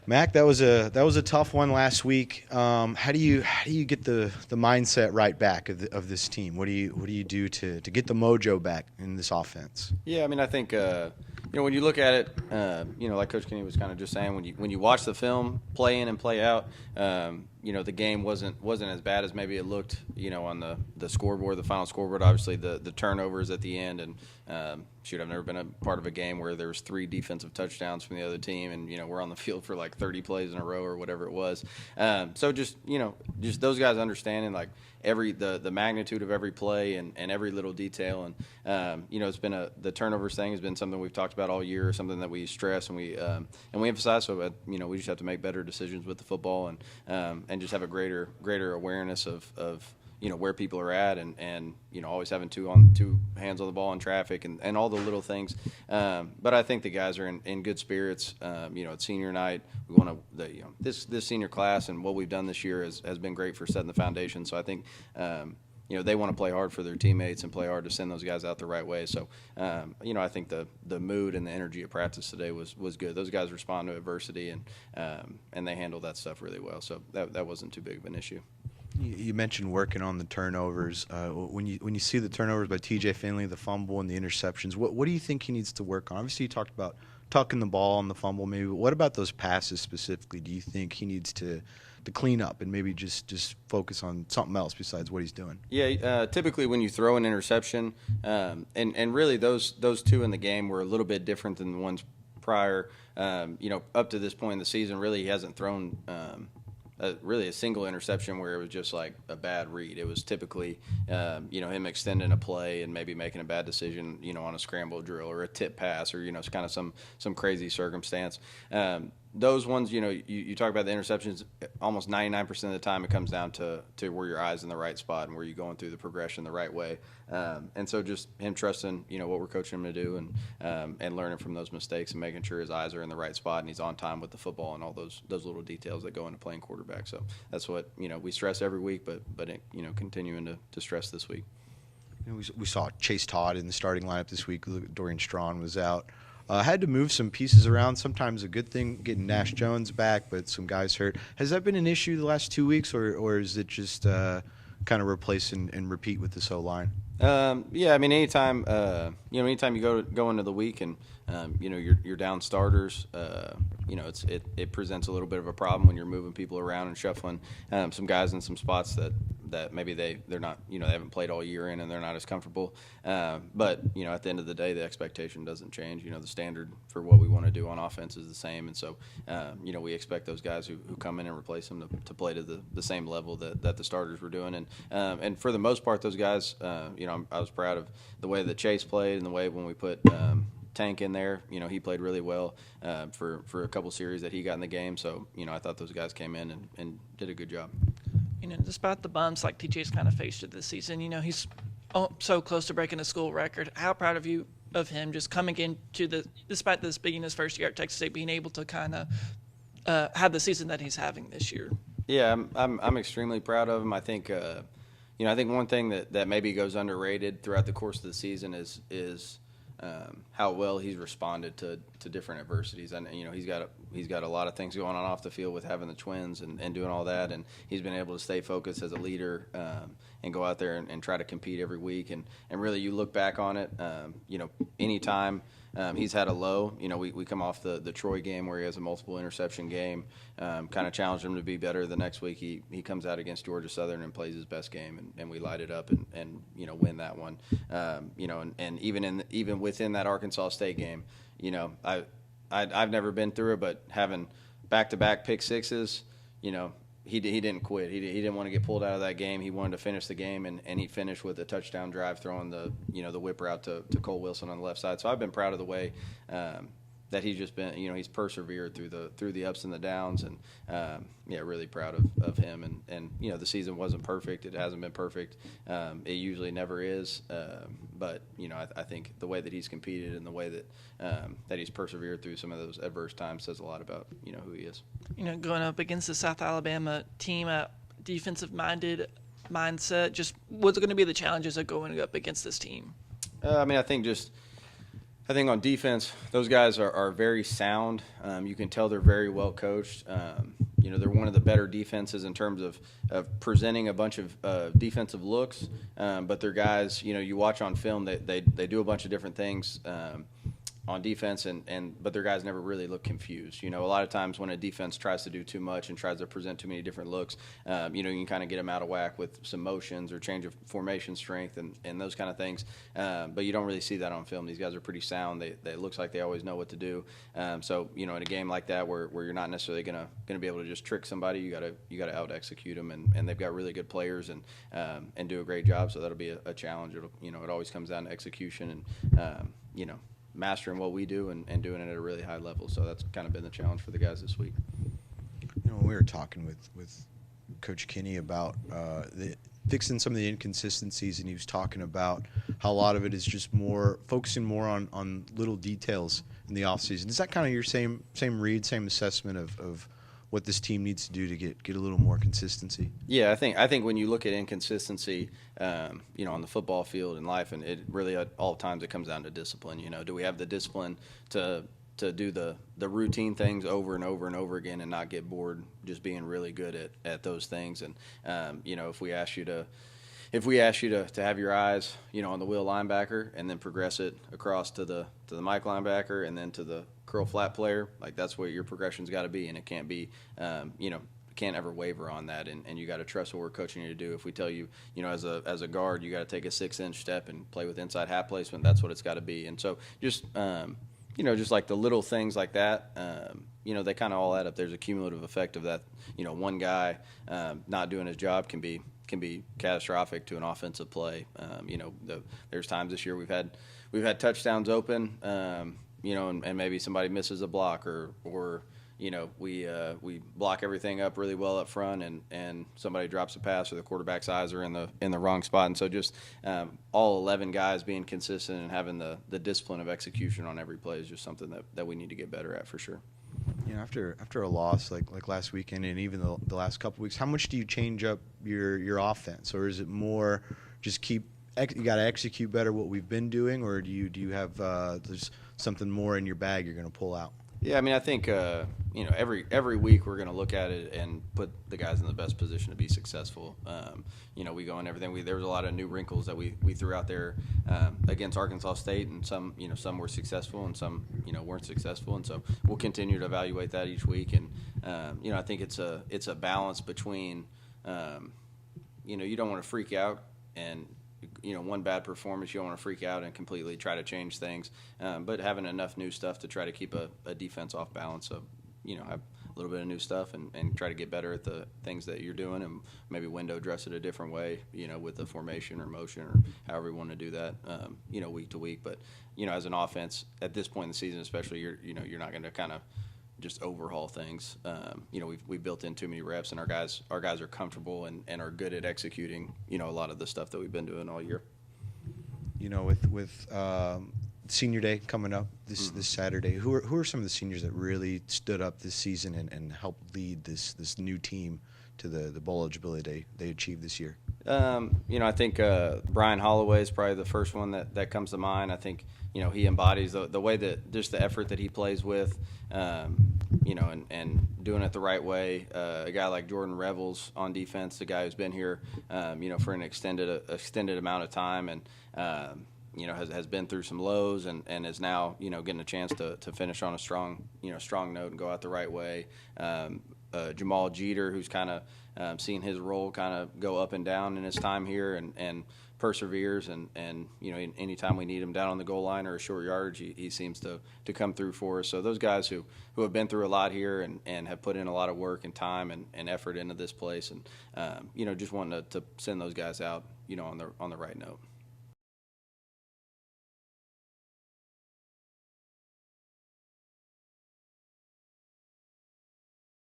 Mac, that was a tough one last week. How do you get the mindset right back of this team? What do you do to get the mojo back in this offense? Yeah, I mean, I think when you look at it, like Coach Kenny was kind of just saying, when you watch the film, play in and play out, the game wasn't as bad as maybe it looked, on the scoreboard, the final scoreboard. Obviously, the turnovers at the end, and I've never been a part of a game where there was 3 defensive touchdowns from the other team, and we're on the field for like 30 plays in a row or whatever it was. So just those guys understanding like the magnitude of every play and every little detail, and it's been the turnovers thing has been something we've talked about all year, something that we stress and we emphasize. So we just have to make better decisions with the football and just have a greater awareness of where people are at and always having two hands on the ball in traffic and all the little things. But I think the guys are in good spirits. It's senior night. We want to this senior class and what we've done this year has been great for setting the foundation. So I think they want to play hard for their teammates and play hard to send those guys out the right way. So I think the mood and the energy of practice today was good. Those guys respond to adversity and they handle that stuff really well. So that wasn't too big of an issue. You mentioned working on the turnovers. When you see the turnovers by TJ Finley, the fumble and the interceptions, what do you think he needs to work on? Obviously, you talked about tucking the ball on the fumble, maybe. But what about those passes specifically? Do you think he needs to clean up and maybe just focus on something else besides what he's doing? Yeah, typically when you throw an interception, and really those 2 in the game were a little bit different than the ones prior. Up to this point in the season, really he hasn't thrown really a single interception where it was just like a bad read. It was typically, him extending a play and maybe making a bad decision, on a scramble drill or a tip pass or, it's kind of some crazy circumstance. Those ones, you talk about the interceptions, almost 99% of the time it comes down to where your eye's in the right spot and where you're going through the progression the right way. And so just him trusting, what we're coaching him to do and learning from those mistakes and making sure his eyes are in the right spot and he's on time with the football and all those little details that go into playing quarterback. So that's what, we stress every week, but continuing to stress this week. We saw Chase Todd in the starting lineup this week. Dorian Strawn was out. Had to move some pieces around. Sometimes a good thing getting Nash Jones back, but some guys hurt. Has that been an issue the last 2 weeks, or is it just kind of replace and repeat with this O-line? Yeah, I mean, anytime you go into the week and you're down starters, it presents a little bit of a problem when you're moving people around and shuffling some guys in some spots that maybe they're not, they haven't played all year in and they're not as comfortable. But at the end of the day, the expectation doesn't change. The standard for what we want to do on offense is the same, and so we expect those guys who come in and replace them to play to the same level that the starters were doing. And for the most part, those guys, I was proud of the way that Chase played and the way when we put Tank in there, he played really well for a couple series that he got in the game. So, I thought those guys came in and did a good job. Despite the bumps like TJ's kind of faced it this season, he's so close to breaking the school record. How proud of him just coming into despite this being his first year at Texas State, being able to kind of have the season that he's having this year. Yeah, I'm extremely proud of him. I think I think one thing that maybe goes underrated throughout the course of the season is how well he's responded to different adversities. And he's got a lot of things going on off the field with having the twins and doing all that, and he's been able to stay focused as a leader and go out there and try to compete every week. And really, you look back on it, anytime he's had a low. We come off the Troy game where he has a multiple interception game, kind of challenged him to be better. The next week he comes out against Georgia Southern and plays his best game, and we light it up and win that one. And even within that Arkansas State game, I've never been through it, but having back-to-back pick sixes, he didn't quit. He didn't want to get pulled out of that game. He wanted to finish the game, and he finished with a touchdown drive, throwing the whip route to Cole Wilson on the left side. So I've been proud of the way that he's just been, he's persevered through the ups and the downs, and really proud of him. And the season wasn't perfect. It hasn't been perfect. It usually never is. But I think the way that he's competed and the way that he's persevered through some of those adverse times says a lot about who he is. Going up against the South Alabama team, defensive-minded mindset. Just what's going to be the challenges of going up against this team? I mean, I think just I think on defense, those guys are very sound. You can tell they're very well coached. They're one of the better defenses in terms of presenting a bunch of defensive looks. But they're guys, you watch on film, they do a bunch of different things on defense, but their guys never really look confused. A lot of times when a defense tries to do too much and tries to present too many different looks, you can kind of get them out of whack with some motions or change of formation strength and those kind of things. But you don't really see that on film. These guys are pretty sound. It looks like they always know what to do. So in a game like that where you're not necessarily gonna be able to just trick somebody, you gotta out execute them, and they've got really good players and do a great job. So that'll be a challenge. It always comes down to execution and mastering what we do and doing it at a really high level. So that's kind of been the challenge for the guys this week. When we were talking with Coach Kinney about fixing some of the inconsistencies, and he was talking about how a lot of it is just focusing more on little details in the offseason. Is that kind of your same read, same assessment of what this team needs to do to get a little more consistency? Yeah, I think when you look at inconsistency, on the football field and life, and it really at all times it comes down to discipline. Do we have the discipline to do the routine things over and over and over again and not get bored just being really good at those things? And if we ask you to have your eyes, on the wheel linebacker and then progress it across to the Mike linebacker and then to the curl flat player, like that's what your progression's got to be, and it can't be, can't ever waver on that, and you got to trust what we're coaching you to do. If we tell you, as a guard, you got to take a 6-inch step and play with inside hat placement, that's what it's got to be. And so just just like the little things like that, they kind of all add up. There's a cumulative effect of that. One guy not doing his job can be catastrophic to an offensive play. There's times this year we've had touchdowns open, and maybe somebody misses a block or we block everything up really well up front, and somebody drops a pass, or the quarterback's eyes are in the wrong spot. And so just all 11 guys being consistent and having the discipline of execution on every play is just something that we need to get better at for sure. After a loss like last weekend and even the last couple weeks, how much do you change up your offense, or is it more just you got to execute better what we've been doing, or do you have there's something more in your bag you're going to pull out? Yeah, I think every week we're going to look at it and put the guys in the best position to be successful. We go in everything. There was a lot of new wrinkles that we threw out there against Arkansas State, and some were successful and some weren't successful, and so we'll continue to evaluate that each week. And I think it's a balance between you don't want to freak out, and one bad performance, you don't want to freak out and completely try to change things, but having enough new stuff to try to keep a defense off balance. So, have a little bit of new stuff and try to get better at the things that you're doing, and maybe window dress it a different way, with the formation or motion or however you want to do that, week to week. But, as an offense at this point in the season, especially, you're not going to kind of just overhaul things. We've built in too many reps, and our guys are comfortable and are good at executing, a lot of the stuff that we've been doing all year. With Senior Day coming up this Saturday, who are some of the seniors that really stood up this season and helped lead this new team to the bowl eligibility they achieved this year? I think Brian Holloway is probably the first one that comes to mind. I think he embodies the way that just the effort that he plays with, and doing it the right way. A guy like Jordan Revels on defense, the guy who's been here, for an extended amount of time, and has been through some lows and is now getting a chance to finish on a strong note and go out the right way. Jamal Jeter, who's kind of seen his role kind of go up and down in his time here, and perseveres, and anytime we need him down on the goal line or a short yardage, he seems to come through for us. So those guys who have been through a lot here and have put in a lot of work and time and effort into this place, and just wanting to send those guys out on the right note.